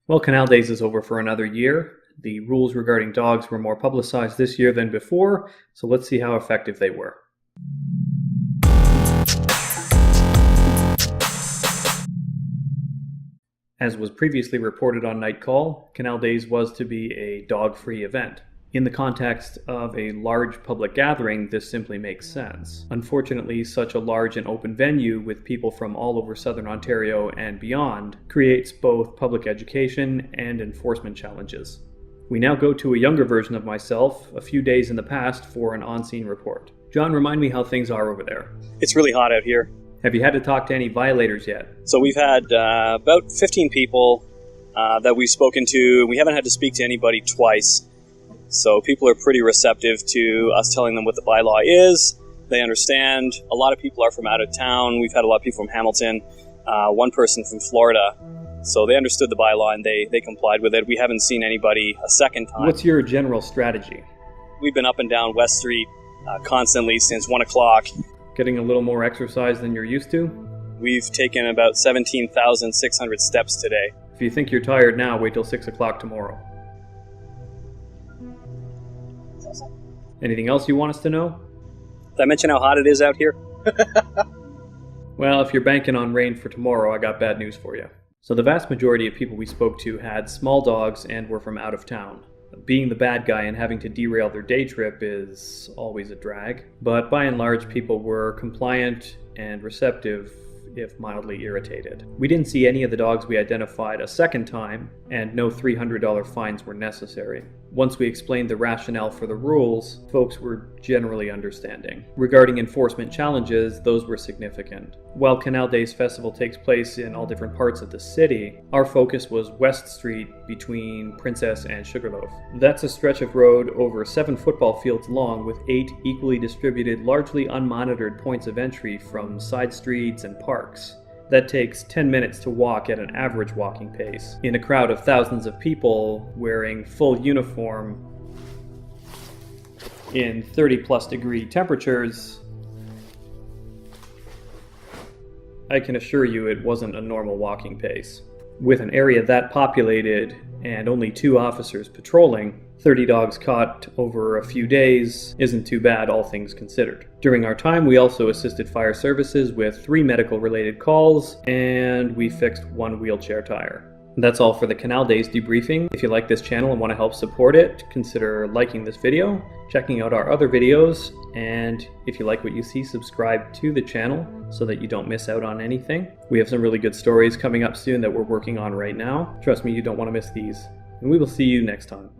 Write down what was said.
Well, Canal Days is over for another year. The rules regarding dogs were more publicized this year than before, so let's see how effective they were. As was previously reported on Night Call, Canal Days was to be a dog-free event. In the context of a large public gathering, this simply makes sense. Unfortunately, such a large and open venue with people from all over Southern Ontario and beyond creates both public education and enforcement challenges. We now go to a younger version of myself, a few days in the past, for an on-scene report. John, remind me how things are over there. It's really hot out here. Have you had to talk to any violators yet? So we've had about 15 people that we've spoken to. We haven't had to speak to anybody twice. So people are pretty receptive to us telling them what the bylaw is. They understand. A lot of people are from out of town. We've had a lot of people from Hamilton, one person from Florida. So they understood the bylaw and they complied with it. We haven't seen anybody a second time. What's your general strategy? We've been up and down West Street constantly since 1 o'clock. Getting a little more exercise than you're used to? We've taken about 17,600 steps today. If you think you're tired now, wait till 6 o'clock tomorrow. Anything else you want us to know? Did I mention how hot it is out here? Well, if you're banking on rain for tomorrow, I got bad news for you. So the vast majority of people we spoke to had small dogs and were from out of town. Being the bad guy and having to derail their day trip is always a drag, but by and large people were compliant and receptive, if mildly irritated. We didn't see any of the dogs we identified a second time, and no $300 fines were necessary. Once we explained the rationale for the rules, folks were generally understanding. Regarding enforcement challenges, those were significant. While Canal Days Festival takes place in all different parts of the city, our focus was West Street between Princess and Sugarloaf. That's a stretch of road over 7 football fields long with 8 equally distributed, largely unmonitored points of entry from side streets and parks. That takes 10 minutes to walk at an average walking pace. In a crowd of thousands of people wearing full uniform in 30+ degree temperatures, I can assure you it wasn't a normal walking pace. With an area that populated and only 2 officers patrolling, 30 dogs caught over a few days isn't too bad, all things considered. During our time, we also assisted fire services with 3 medical-related calls, and we fixed 1 wheelchair tire. That's all for the Canal Days debriefing. If you like this channel and want to help support it, consider liking this video, checking out our other videos, and if you like what you see, subscribe to the channel so that you don't miss out on anything. We have some really good stories coming up soon that we're working on right now. Trust me, you don't want to miss these. And we will see you next time.